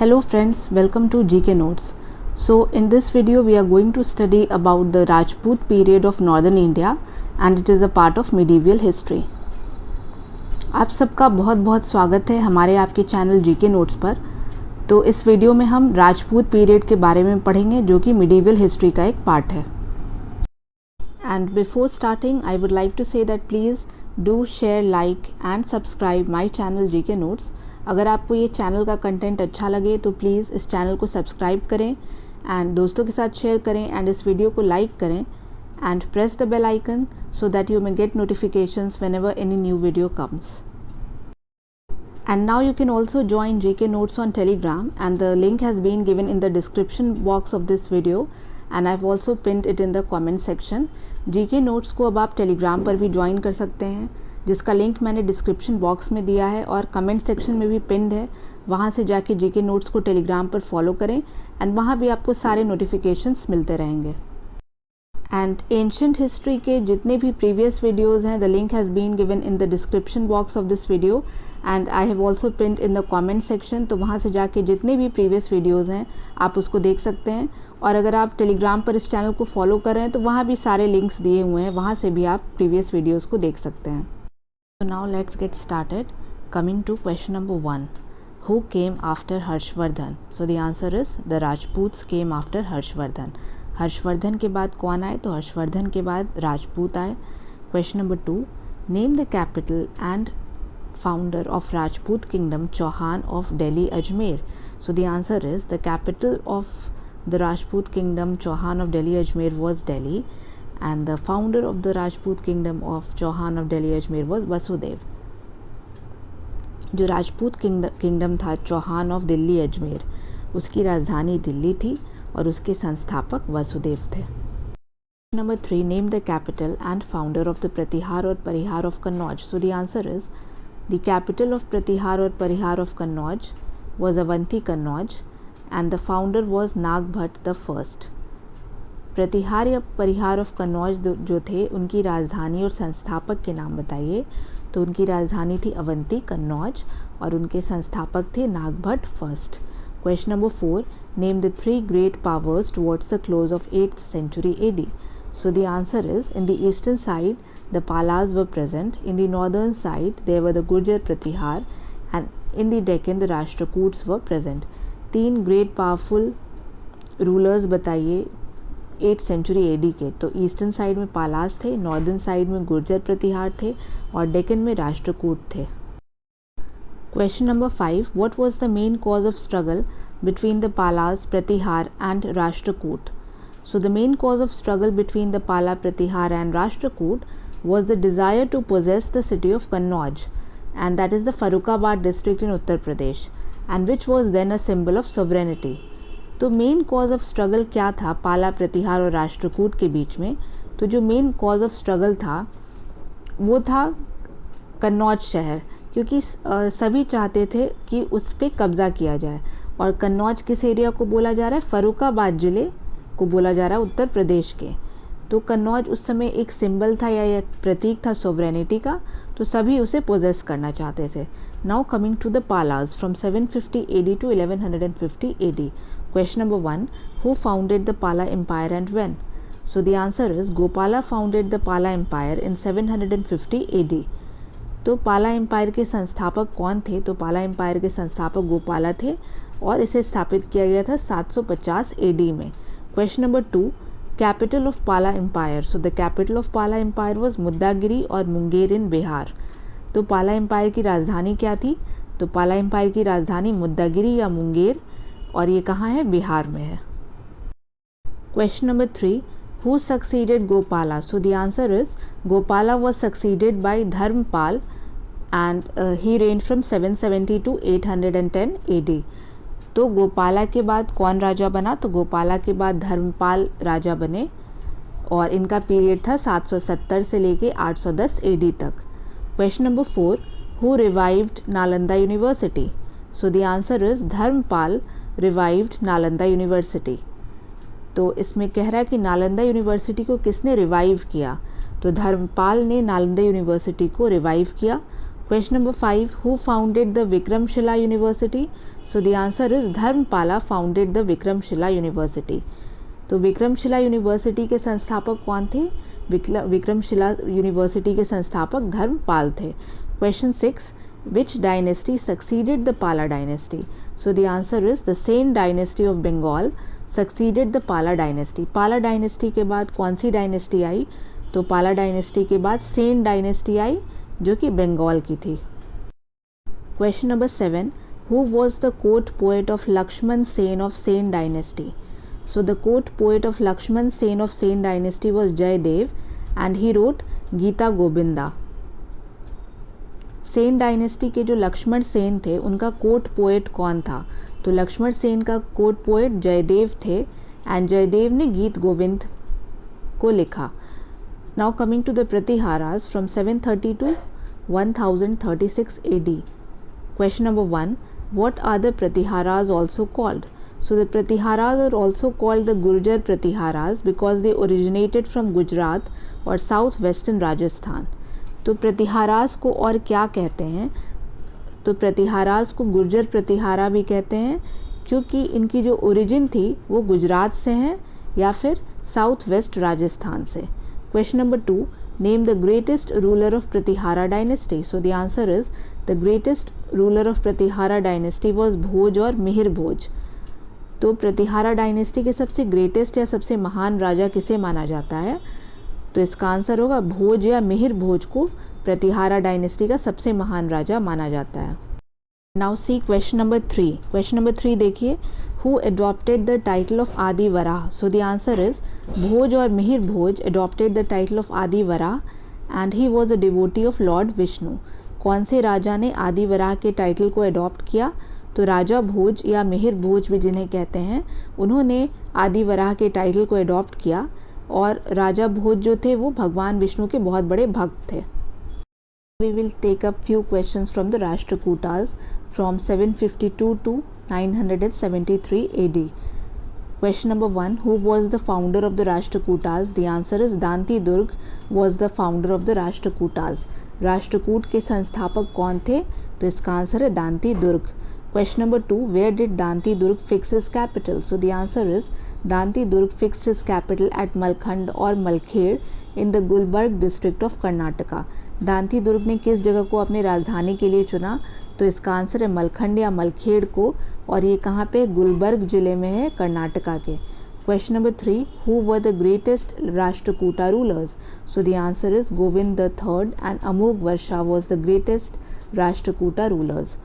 Hello friends, welcome to GK Notes. So in this video we are going to study about the Rajput period of northern India and it is a part of medieval history. आप सबका बहुत बहुत स्वागत है हमारे आपके channel GK Notes पर। तो इस वीडियो में हम राजपूत पीरियड के बारे में पढ़ेंगे जो कि medieval हिस्ट्री का एक पार्ट है। And before starting I would like to say that please do share, like and subscribe my channel GK Notes. अगर आपको ये चैनल का कंटेंट अच्छा लगे तो प्लीज़ इस चैनल को सब्सक्राइब करें एंड दोस्तों के साथ शेयर करें एंड इस वीडियो को लाइक करें and press the bell icon so that you may get notifications whenever any new video comes. And now you can also join GK Notes on Telegram and the link has been given in the description box of this video and I've also pinned it in the comment section. GK Notes को अब आप Telegram पर भी join कर सकते हैं जिसका link मैंने डिस्क्रिप्शन बॉक्स में दिया है और कमेंट सेक्शन में भी पिन्ड है. वहाँ से जाके GK Notes को टेलीग्राम पर फॉलो करें एंड वहाँ भी आपको सारे नोटिफिकेशंस मिलते रहेंगे. एंड एंशिएंट हिस्ट्री के जितने भी प्रीवियस वीडियोज़ हैं the link has been given in the description box of this video and I have also pinned in the comment section. तो वहाँ से जाके जितने भी प्रीवियस वीडियोज़ हैं आप उसको देख सकते हैं और अगर आप टेलीग्राम पर इस चैनल को फॉलो कर रहे हैं तो वहाँ भी सारे लिंक्स दिए हुए हैं, वहाँ से भी आप प्रीवियस वीडियोज़ को देख सकते हैं. So now let's get started. Coming to question number 1. Who came after Harshvardhan? So the answer is the Rajputs came after Harshvardhan. Harshvardhan के बाद कौन आए? तो हर्षवर्धन के बाद राजपूत आए. Question number 2. Name the capital and founder of Rajput kingdom Chauhan of Delhi Ajmer. So the answer is the capital of the Rajput kingdom Chauhan of Delhi Ajmer was Delhi. And the founder of the Rajput kingdom of Chauhan of Delhi Ajmer was Vasudev. जो Rajput kingdom था Chauhan of Delhi Ajmer उसकी राजधानी दिल्ली थी और उसके संस्थापक वसुदेव थे. Number 3. Name the capital and founder of the Pratihara और Parihar of Kannauj. So the answer is the capital of Pratihara और Parihar of Kannauj was Avanti Kannauj and the founder was Nagabhata the first. Pratihara या परिहार ऑफ कन्नौज जो थे उनकी राजधानी और संस्थापक के नाम बताइए. तो उनकी राजधानी थी अवंती कन्नौज और उनके संस्थापक थे Nagabhata first. Question number 4. Name the 3 great powers towards the close of 8th century AD. So the answer is in the eastern side the Palas were present, in the northern side there were the Gurjara Pratihara and in the Deccan the Rashtrakutas were present. 3 great powerful rulers बताइए 8th century AD के. तो eastern side में पालास थे, northern side में गुर्जर प्रतिहार थे और डेक्कन में राष्ट्रकूट थे. Question number 5. What was the main cause of struggle between the Palas, Pratihara and Rashtrakuta. So the main cause of struggle between the Pala, Pratihara and Rashtrakuta was the desire to possess the city of Kannauj and that is the Farrukhabad district in Uttar Pradesh and which was then a symbol of sovereignty. तो main cause of struggle क्या था पाला, प्रतिहार और राष्ट्रकूट के बीच में? तो जो main cause of struggle था वो था कन्नौज शहर, क्योंकि सभी चाहते थे कि उस पर कब्ज़ा किया जाए. और कन्नौज किस एरिया को बोला जा रहा है? फर्रुखाबाद ज़िले को बोला जा रहा है उत्तर प्रदेश के. तो कन्नौज उस समय एक सिंबल था या एक प्रतीक था सोवरेनिटी का, तो सभी उसे पोजेस करना चाहते थे. Now coming to the Palas from 750 AD to 1150 AD. Question number 1. Who founded the Pala Empire and when? So the answer is Gopala founded the Pala Empire in 750 AD. तो पाला एम्पायर के संस्थापक कौन थे? तो पाला एम्पायर के संस्थापक गोपाला थे और इसे स्थापित किया गया था 750 AD में. Question number 2. Capital of Pala empire. So the capital of Pala empire was Muddagiri और मुंगेर इन बिहार. तो पाला एम्पायर की राजधानी क्या थी? तो पाला एम्पायर की राजधानी मुद्दागिरी या मुंगेर और ये कहाँ है? बिहार में है. Question number 3. Who succeeded Gopala. So the answer is Gopala was succeeded by Dharmapal and he reigned from 770 to 810 AD. तो गोपाला के बाद कौन राजा बना? तो गोपाला के बाद धर्मपाल राजा बने और इनका पीरियड था 770 से लेके 810 AD तक. Question number 4. Who revived Nalanda university. So the answer is Dharmapal revived Nalanda university. तो इसमें कह रहा है कि नालंदा यूनिवर्सिटी को किसने रिवाइव किया? तो धर्मपाल ने नालंदा यूनिवर्सिटी को रिवाइव किया Question number 5, who founded the Vikramshila University? So the answer is Dharmapala founded the Vikramshila University. तो विक्रमशिला यूनिवर्सिटी के संस्थापक कौन थे? विक्रमशिला यूनिवर्सिटी के संस्थापक धर्मपाल थे. Question 6, which dynasty succeeded the Pala dynasty? So the answer is the Sen dynasty of Bengal succeeded the Pala dynasty. पाला dynasty के बाद कौन सी डायनेस्टी आई? तो पाला डायनेस्टी के बाद सेन डायनेस्टी आई जो कि बंगाल की थी. Question number 7, who was the court poet of Lakshman Sen of Sen dynasty? So the court poet of Lakshman Sen of Sen dynasty was Jaydev and he wrote Gita Govinda. Sen dynasty के जो लक्ष्मण सेन थे उनका court poet कौन था? तो लक्ष्मण सेन का court poet Jaydev थे and Jaydev ने गीत गोविंद को लिखा. Now coming to the Pratiharas from 730 to 1036 AD. Question number 1, what are the Pratiharas also called? So the Pratiharas are also called the Gurjar Pratiharas because they originated from Gujarat or southwestern Rajasthan. तो प्रतिहारास को और क्या कहते हैं? तो प्रतिहारास को गुर्जर प्रतिहारा भी कहते हैं क्योंकि इनकी जो ओरिजिन थी वो गुजरात से हैं या फिर साउथ वेस्ट राजस्थान से. Question number 2, name the greatest ruler of Pratihara dynasty. So the answer is the greatest ruler of Pratihara dynasty was Bhoja और मिहिर भोज. तो प्रतिहारा डायनेस्टी के सबसे ग्रेटेस्ट या सबसे महान राजा किसे माना जाता है? तो इसका आंसर होगा भोज या मिहिर भोज को प्रतिहारा डायनेस्टी का सबसे महान राजा माना जाता है. Now see question number 3. Question number 3 देखिए, who adopted the title of Adi Varaha. So the answer is Bhoja और Mihir Bhoja adopted the title of Adi Varaha and he was a devotee of lord Vishnu. कौन से राजा ने आदि वराह के टाइटल को एडॉप्ट किया? तो राजा भोज या मिहिर भोज भी जिन्हें कहते हैं उन्होंने आदि वराह के टाइटल को एडॉप्ट किया और राजा भोज जो थे वो भगवान विष्णु के बहुत बड़े भक्त थे. We will take up few questions from the Rashtrakutas from 752 to 973 AD. Question number 1, who was the founder of the Rashtrakutas? The answer is Danti Durg was the founder of the Rashtrakutas. Rashtrakuta के संस्थापक कौन थे? तो इसका answer है दांती दुर्ग. Question number 2, where did Danti Durg fix his capital? So the answer is Danti Durg fixed his capital at Malkhand or Malkhed in the Gulbarg district of Karnataka. Danti दुर्ग ने किस जगह को अपनी राजधानी के लिए चुना? तो इसका आंसर है मलखंड या मलखेड़ को और ये कहाँ पे? गुलबर्ग जिले में है, कर्नाटका के. Question number 3, who were the greatest Rashtrakuta rulers? So the answer is Govind III and Amogh Varsha was the greatest Rashtrakuta rulers.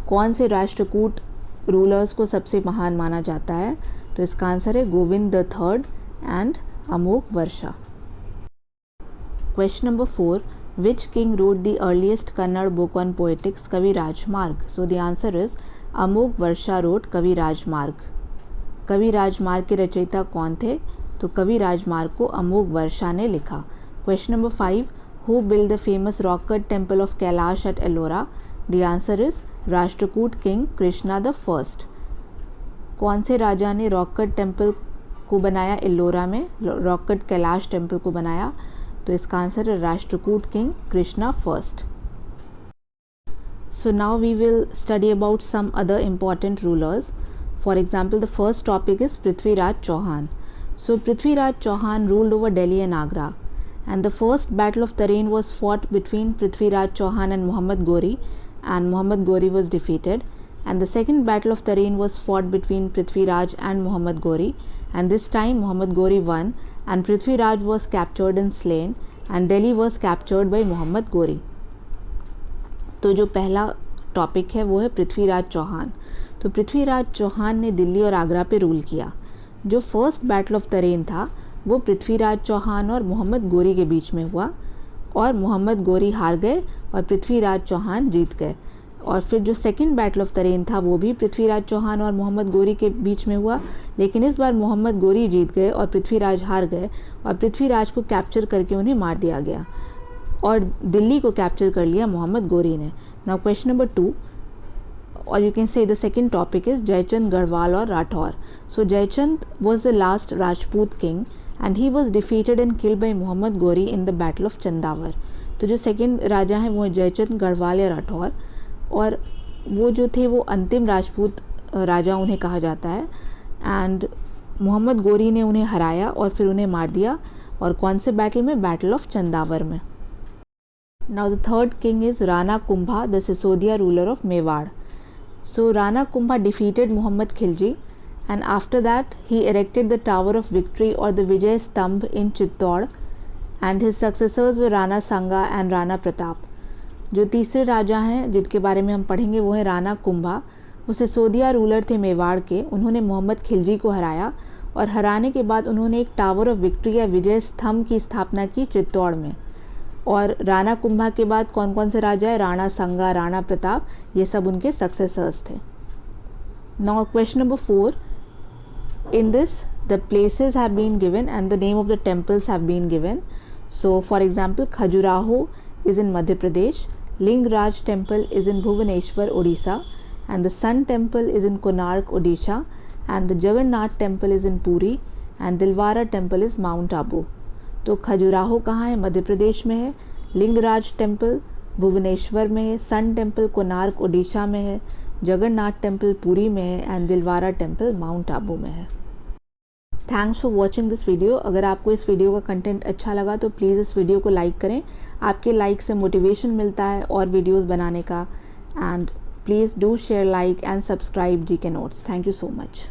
कौन से राष्ट्रकूट रूलर्स को सबसे महान माना जाता है? तो इसका आंसर है Govind III and Amogh Varsha. Question number 4, which king wrote the earliest Kannada book on poetics? Kavi Rajmarg. So the answer is Amogh Varsha wrote Kavi Rajmarg. कवि राजमार्ग के रचयिता कौन थे? तो कवि राजमार्ग को अमोघ वर्षा ने लिखा. Question number 5, who built the famous rock cut temple of Kailash at Ellora? The answer is Rashtrakuta king Krishna the first. कौन से राजा ने रॉक कट टेम्पल को बनाया एल्लोरा में? रॉक कट कैलाश टेम्पल को बनाया. तो इसका आंसर है Rashtrakuta king Krishna first. So now we will study about some other important rulers. For example the first topic is Prithviraj Chauhan. So Prithviraj Chauhan ruled over Delhi and Agra and the first battle of Tarain was fought between Prithviraj Chauhan and Muhammad Ghori and Muhammad Ghori was defeated. And the second battle of Tarain was fought between Prithviraj and Muhammad Ghori and this time Muhammad Ghori won and Prithviraj was captured and slain and Delhi was captured by Muhammad Ghori. तो जो पहला topic है वो है पृथ्वीराज चौहान. तो पृथ्वीराज चौहान ने दिल्ली और आगरा पे रूल किया. जो फर्स्ट बैटल ऑफ तरेन था वो पृथ्वीराज चौहान और मोहम्मद गोरी के बीच में हुआ और मोहम्मद गोरी हार गए और पृथ्वीराज चौहान जीत गए. और फिर जो सेकंड बैटल ऑफ तरेन था वो भी पृथ्वीराज चौहान और मोहम्मद गोरी के बीच में हुआ, लेकिन इस बार मोहम्मद गोरी जीत गए और पृथ्वीराज हार गए और पृथ्वीराज को कैप्चर करके उन्हें मार दिया गया और दिल्ली को कैप्चर कर लिया मोहम्मद गोरी ने. Now question number 2 or you can say the second topic is Jaichand Garhwal or Rathore. So Jaichand was the last Rajput king and he was defeated and killed by Muhammad Ghori in the battle of Chandawar. तो जो second राजा हैं वो हैं जयचंद गढ़वाल या राठौर, और वो जो थे वो अंतिम राजपूत राजा उन्हें कहा जाता है। एंड मोहम्मद गोरी ने उन्हें हराया और फिर उन्हें मार दिया, और कौन से बैटल में? बैटल ऑफ चंदावर में। Now the third king is Rana Kumbha, the Sisodia ruler of Mewar. So Rana Kumbha defeated Mohammad Khilji, and after that he erected the Tower of Victory or the Vijay Stambh in Chittor, and his successors were Rana Sanga and Rana Pratap. जो तीसरे राजा हैं जिनके बारे में हम पढ़ेंगे वो है राणा कुंभा। वो सिसोदिया रूलर थे मेवाड़ के। उन्होंने मोहम्मद खिलजी को हराया, और हराने के बाद उन्होंने एक टावर ऑफ विक्ट्री या विजय स्तंभ की स्थापना की चित्तौड़ में। और राणा कुंभा के बाद कौन कौन से राजा है? राणा संगा, राणा प्रताप, ये सब उनके सक्सेसर्स थे। Now question number 4, in this the places have been given and the name of the temples have been given. So for example, Khajuraho is in Madhya Pradesh, Lingaraj temple is in Bhubaneswar, Odisha, and the Sun temple is in Konark, Odisha, and the Jagannath temple is in Puri, and Dilwara temple is Mount Abu. तो खजुराहो कहाँ है? मध्य प्रदेश में है। Lingaraj temple Bhubaneswar में है, sun temple Konark Odisha में है, Jagannath temple Puri में है, and Dilwara temple mount Abu में है। Thanks for watching this video. अगर आपको इस वीडियो का कंटेंट अच्छा लगा तो प्लीज़ इस वीडियो को लाइक करें। आपके लाइक से मोटिवेशन मिलता है और वीडियोस बनाने का। And please do share, like and subscribe GK Notes। Thank you so much.